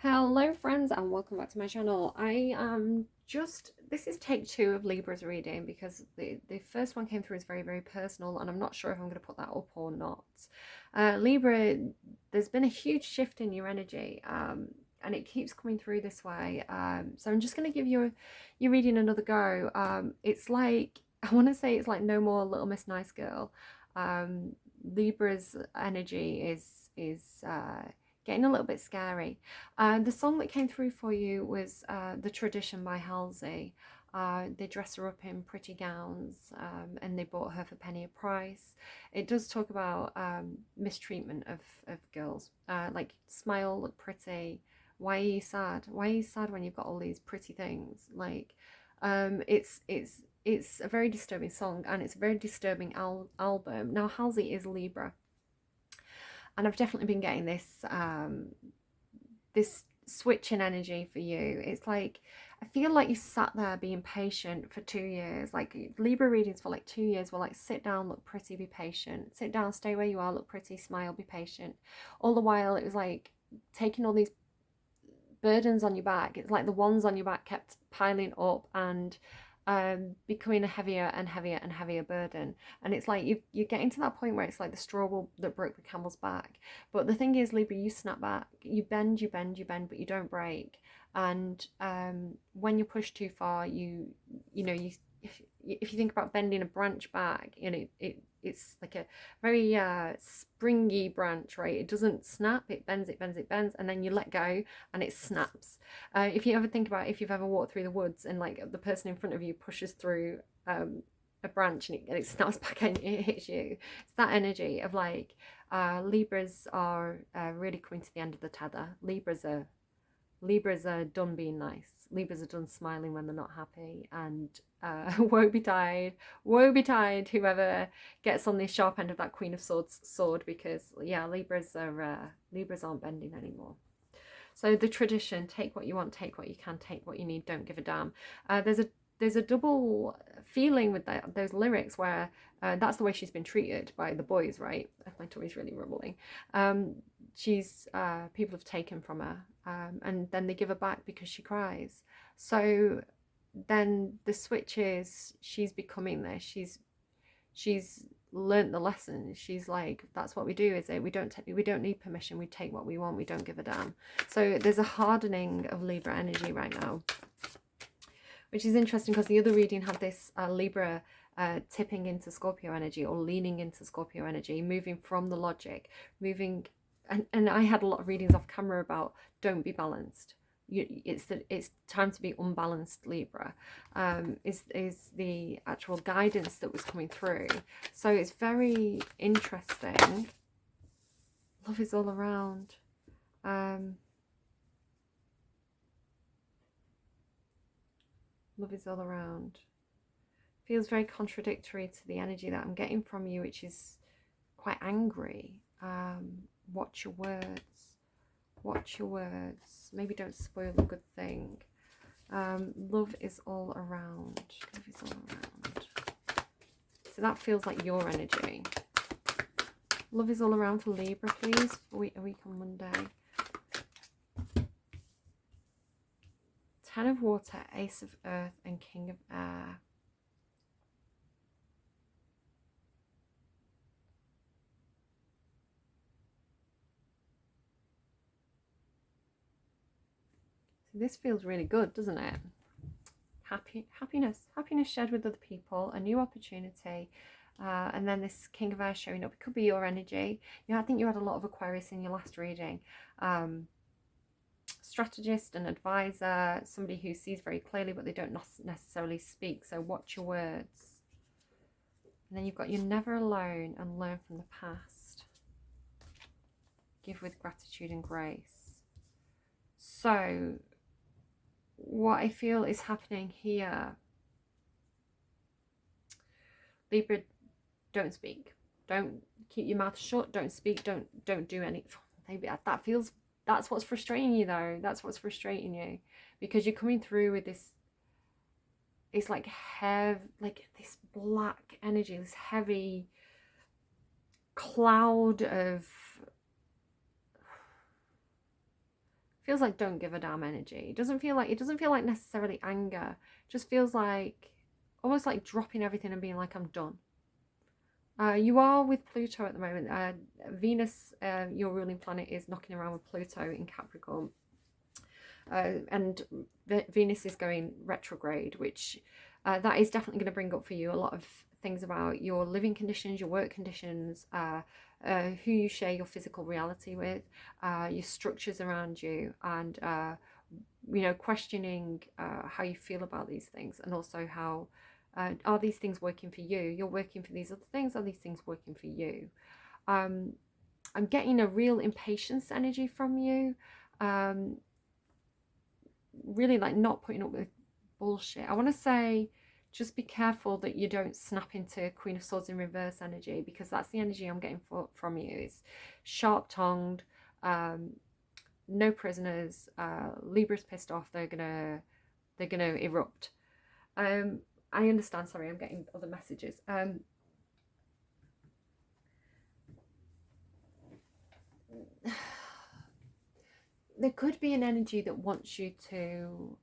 Hello friends and welcome back to my channel. This is take two of Libra's reading because the first one came through as very personal and I'm not sure if I'm going to put that up or not. Libra, there's been a huge shift in your energy and it keeps coming through this way. So I'm just going to give your reading another go. It's like, I want to say it's like no more Little Miss Nice Girl. Libra's energy is getting a little bit scary. The song that came through for you was The Tradition by Halsey. They dress her up in pretty gowns and they bought her for penny a price. It does talk about mistreatment of girls. Like, smile, look pretty. Why are you sad? Why are you sad when you've got all these pretty things? Like, it's a very disturbing song and it's a very disturbing album. Now, Halsey is Libra, and I've definitely been getting this switch in energy for you. It's like, I feel like you sat there being patient for 2 years. Like, Libra readings for like 2 years were like, sit down, look pretty, be patient. Sit down, stay where you are, look pretty, smile, be patient. All the while it was like taking all these burdens on your back. It's like the ones on your back kept piling up and becoming a heavier and heavier burden. And it's like you're getting to that point where it's like the straw that broke the camel's back. But the thing is, Libra, you snap back, you bend, but you don't break. And when you're pushed too far, you know, if you think about bending a branch back, you know, it's like a very springy branch, right? It doesn't snap, it bends, and then you let go and it snaps. If you ever think about, if you've ever walked through the woods and like the person in front of you pushes through a branch and it snaps back and it hits you. It's that energy of like, Libras are really coming to the end of the tether. Libras are done being nice. Libras are done smiling when they're not happy, and woe betide whoever gets on the sharp end of that Queen of Swords sword, because yeah, Libras aren't bending anymore. So the tradition: take what you want, take what you can, take what you need, don't give a damn. There's a double feeling with those lyrics where that's the way she's been treated by the boys, right? My tummy's really rumbling. People have taken from her, and then they give her back because she cries. So then the switch is, she's becoming this. She's learnt the lesson. She's like, that's what we do, is it? We don't need permission. We take what we want. We don't give a damn. So there's a hardening of Libra energy right now, which is interesting because the other reading had this Libra tipping into Scorpio energy, or leaning into Scorpio energy, moving from the logic, moving. And I had a lot of readings off camera about don't be balanced. It's time to be unbalanced. Libra is the actual guidance that was coming through. So it's very interesting. Love is all around. Love is all around. Feels very contradictory to the energy that I'm getting from you, which is quite angry. Watch your words. Watch your words. Maybe don't spoil a good thing. Love is all around. Love is all around. So that feels like your energy. Love is all around for Libra, please. A week on Monday. Ten of Water, Ace of Earth, and King of Air. This feels really good, doesn't it? Happiness shared with other people, a new opportunity, and then this King of Air showing up. It could be your energy. I think you had a lot of Aquarius in your last reading. Strategist and advisor, somebody who sees very clearly but they don't necessarily speak. So watch your words. And then you've got, you're never alone and learn from the past. Give with gratitude and grace. So what I feel is happening here, Libra, don't speak. Don't keep your mouth shut. Don't speak. Don't do anything. Maybe that feels, that's what's frustrating you though. That's what's frustrating you, because you're coming through with this, it's like like this black energy, this heavy cloud of Feels like don't give a damn energy. It doesn't feel like necessarily anger. It just feels like almost like dropping everything and being like, I'm done. You are with Pluto at the moment. Venus, your ruling planet, is knocking around with Pluto in Capricorn. And Venus is going retrograde, which that is definitely going to bring up for you a lot of things about your living conditions, your work conditions, who you share your physical reality with, your structures around you, and questioning how you feel about these things, and also how are these things working for you? You're working for these other things. Are these things working for you? I'm getting a real impatience energy from you. Really like not putting up with bullshit. I want to say just be careful that you don't snap into Queen of Swords in reverse energy, because that's the energy I'm getting from you. Is sharp-tongued, no prisoners, Libra's pissed off, they're gonna erupt. I understand, sorry, I'm getting other messages. There could be an energy that wants you to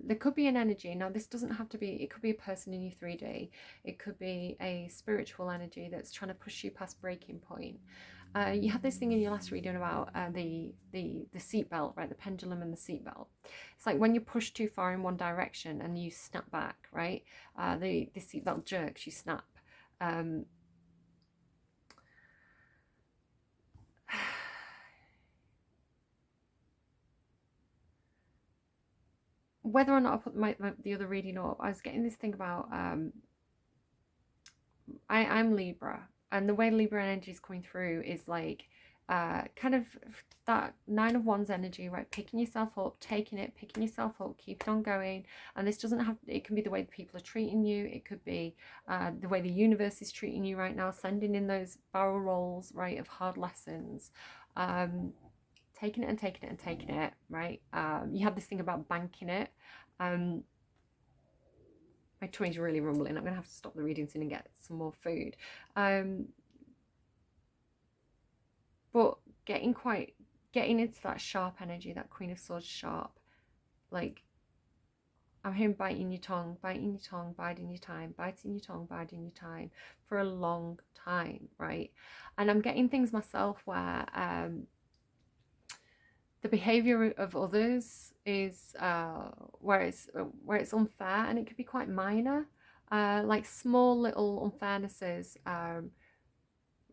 there could be an energy. Now this doesn't have to be, it could be a person in your 3D, it could be a spiritual energy that's trying to push you past breaking point. You had this thing in your last reading about the seatbelt, right? The pendulum and the seatbelt. It's like when you push too far in one direction and you snap back, right? The seatbelt jerks, you snap. Whether or not I put the other reading up, I was getting this thing about I'm Libra, and the way Libra energy is coming through is like kind of that Nine of Wands energy, right? Picking yourself up, taking it, picking yourself up, keep it on going. And this doesn't have, it can be the way people are treating you, it could be the way the universe is treating you right now, sending in those barrel rolls, right, of hard lessons. Taking it and taking it and taking it, right? You have this thing about banking it. My tummy's really rumbling. I'm gonna have to stop the reading soon and get some more food. But getting into that sharp energy, that Queen of Swords sharp, like I'm hearing biting your tongue, biding your time, biting your tongue, biding your time for a long time, right? And I'm getting things myself where the behavior of others is where it's unfair, and it could be quite minor, like small little unfairnesses,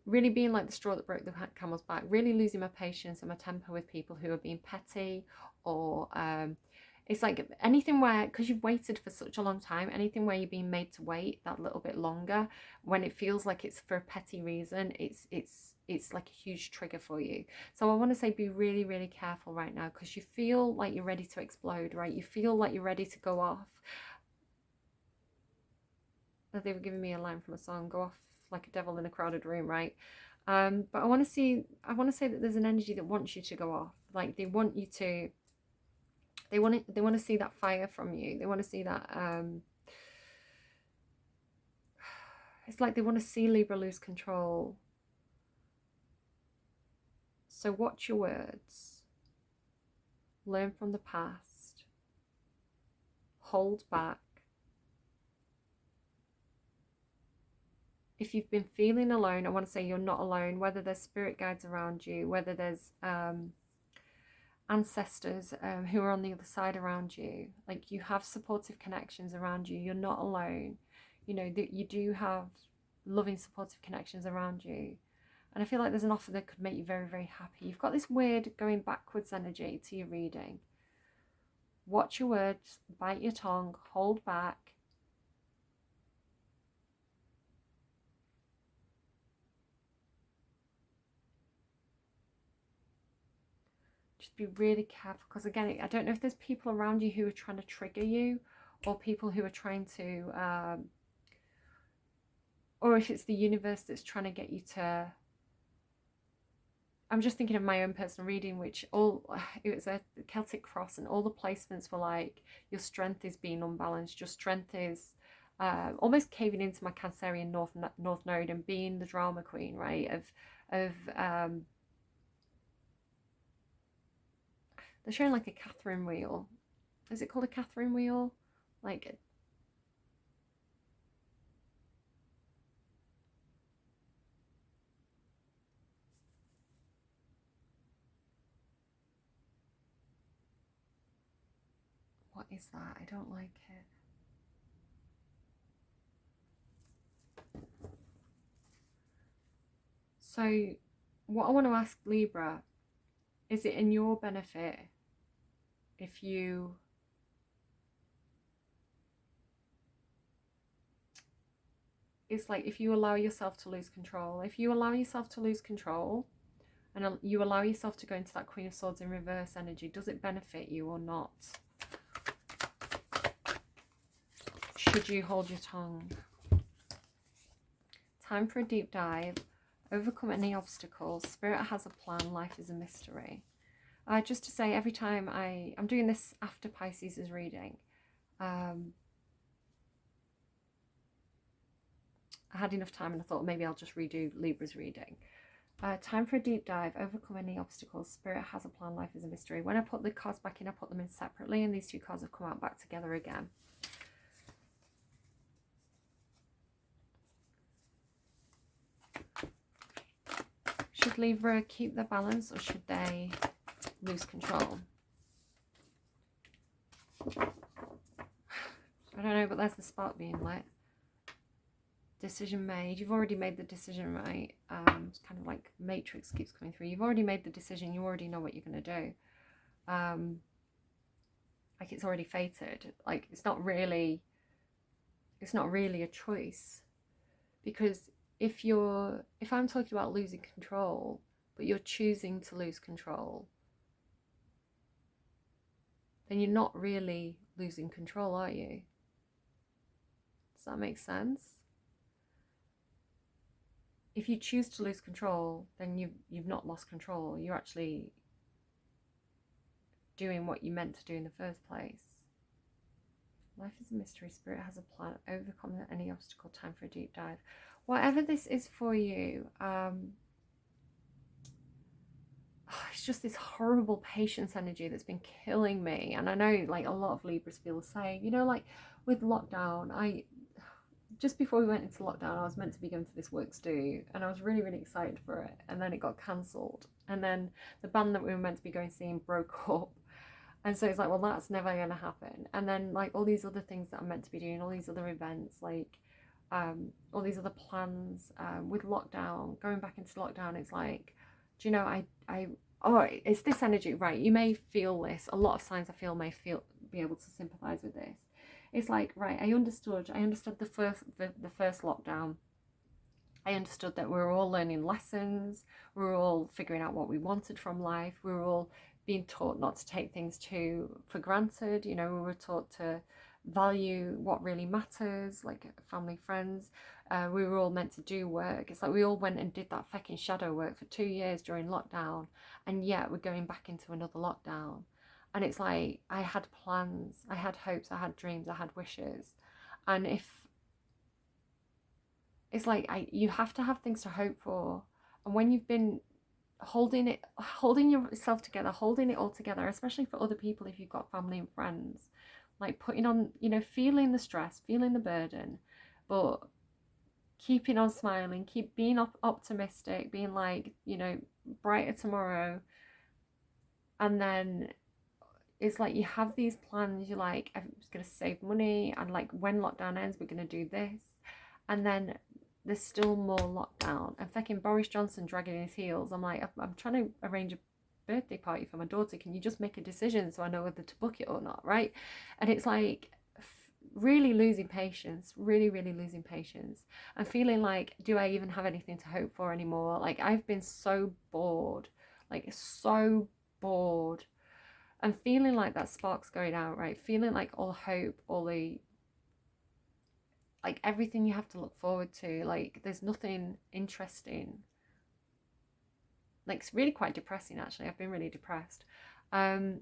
really being like the straw that broke the camel's back, really losing my patience and my temper with people who are being petty, or it's like anything where, because you've waited for such a long time, anything where you're being made to wait that little bit longer when it feels like it's for a petty reason, it's like a huge trigger for you. So I want to say be really, really careful right now, because you feel like you're ready to explode, right? You feel like you're ready to go off. They were giving me a line from a song, go off like a devil in a crowded room, right? But I want to say that there's an energy that wants you to go off. Like they want to see that fire from you. They want to see that it's like they want to see Libra lose control. So watch your words, learn from the past, hold back. If you've been feeling alone, I want to say you're not alone, whether there's spirit guides around you, whether there's ancestors who are on the other side around you, like you have supportive connections around you, you're not alone. You know that you do have loving supportive connections around you, and I feel like there's an offer that could make you very, very happy. You've got this weird going backwards energy to your reading. Watch your words, bite your tongue, hold back. Just be really careful, because again, I don't know if there's people around you who are trying to trigger you, or people who are trying to or if it's the universe that's trying to get you to, I'm just thinking of my own personal reading, which it was a Celtic cross, and all the placements were like, your strength is being unbalanced, your strength is almost caving into my Cancerian North Node and being the drama queen, right? Of They're showing like a Catherine wheel. Is it called a Catherine wheel? Like, what is that? I don't like it. So what I want to ask Libra, is it in your benefit if you it's like if you allow yourself to lose control. If you allow yourself to lose control and you allow yourself to go into that Queen of Swords in reverse energy, does it benefit you or not? Should you hold your tongue? Time for a deep dive. Overcome any obstacles. Spirit has a plan. Life is a mystery. Just to say, every time I'm doing this after Pisces is reading, I had enough time and I thought maybe I'll just redo Libra's reading. Time for a deep dive. Overcome any obstacles. Spirit has a plan. Life is a mystery. When I put the cards back in, I put them in separately, and these two cards have come out back together again. Should Libra keep their balance or should they lose control? I don't know, but there's the spark being lit. Decision made. You've already made the decision, right? It's kind of like Matrix keeps coming through. You've already made the decision. You already know what you're going to do. Like it's already fated. Like it's not really a choice, because if I'm talking about losing control, but you're choosing to lose control, then you're not really losing control, are you? Does that make sense? If you choose to lose control, then you've not lost control. You're actually doing what you meant to do in the first place. Life is a mystery. Spirit has a plan. Overcome any obstacle. Time for a deep dive. Whatever this is for you, it's just this horrible patience energy that's been killing me. And I know like a lot of Libras feel the same. You know, like with lockdown, just before we went into lockdown, I was meant to be going to this works do, and I was really, really excited for it. And then it got cancelled. And then the band that we were meant to be going seeing broke up. And so it's like, well, that's never going to happen. And then like all these other things that I'm meant to be doing, all these other events, like all these other plans with lockdown, going back into lockdown, it's like, do you know, it's this energy, right? You may feel this. A lot of signs I feel may be able to sympathize with this. It's like, right, I understood the first lockdown. I understood that we were all learning lessons. We were all figuring out what we wanted from life. We were all being taught not to take things for granted. You know, we were taught to value what really matters, like family, friends. We were all meant to do work. It's like we all went and did that fucking shadow work for 2 years during lockdown, and yet we're going back into another lockdown. And it's like I had plans, I had hopes, I had dreams, I had wishes. And it's like you have to have things to hope for. And when you've been holding yourself together, holding it all together, especially for other people, if you've got family and friends, like putting on, you know, feeling the stress, feeling the burden, but keeping on smiling, keep being optimistic, being like, you know, brighter tomorrow. And then it's like you have these plans, you're like, I'm just going to save money, and like when lockdown ends, we're going to do this. And then there's still more lockdown, and fucking Boris Johnson dragging his heels. I'm like, I'm trying to arrange a birthday party for my daughter. Can you just make a decision so I know whether to book it or not, right? And it's like really losing patience, really, really losing patience, and feeling like, do I even have anything to hope for anymore? Like I've been so bored, like so bored, and feeling like that spark's going out, right? Feeling like all hope, all the like everything you have to look forward to, like there's nothing interesting. Like it's really quite depressing, actually. I've been really depressed. But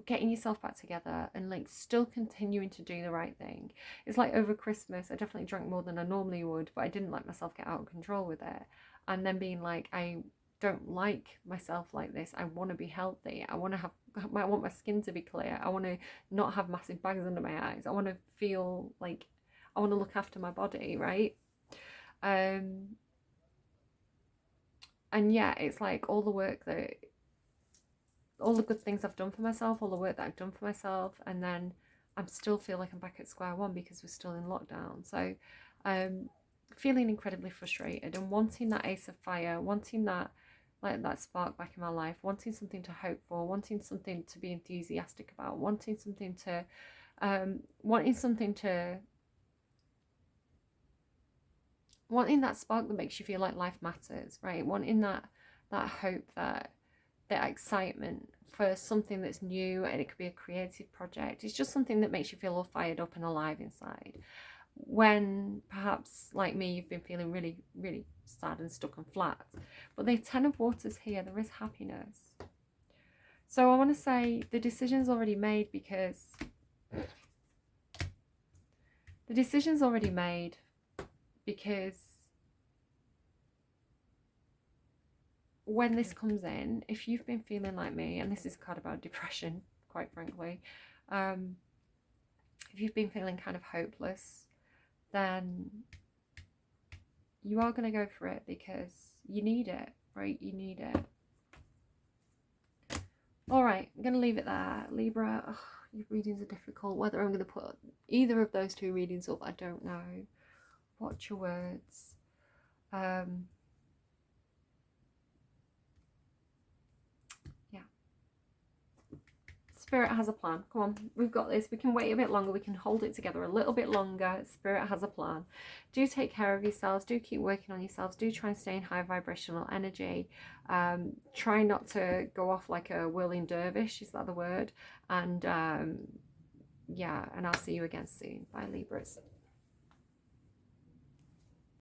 getting yourself back together and like still continuing to do the right thing. It's like over Christmas, I definitely drank more than I normally would, but I didn't let myself get out of control with it. And then being like, I don't like myself like this. I want to be healthy. I want my skin to be clear. I want to not have massive bags under my eyes. I want to feel like I want to look after my body, right? And yeah, it's like all the good things I've done for myself, all the work that I've done for myself, and then I'm still feel like I'm back at square one because we're still in lockdown. So feeling incredibly frustrated and wanting that ace of fire, wanting that spark back in my life, wanting something to hope for, wanting something to be enthusiastic about, wanting that spark that makes you feel like life matters, right? Wanting that hope, that excitement for something that's new, and it could be a creative project. It's just something that makes you feel all fired up and alive inside. When perhaps, like me, you've been feeling really, really sad and stuck and flat. But the Ten of Waters here, there is happiness. So I want to say the decision's already made, because when this comes in, if you've been feeling like me, and this is a card about depression, quite frankly, if you've been feeling kind of hopeless, then you are going to go for it because you need it, right? You need it. All right, I'm going to leave it there. Libra, your readings are difficult. Whether I'm going to put either of those two readings up, I don't know. Watch your words. Spirit has a plan. Come on, we've got this. We can wait a bit longer. We can hold it together a little bit longer. Spirit has a plan. Do take care of yourselves. Do keep working on yourselves. Do try and stay in high vibrational energy. Try not to go off like a whirling dervish. Is that the word? And yeah, and I'll see you again soon. Bye, Libras.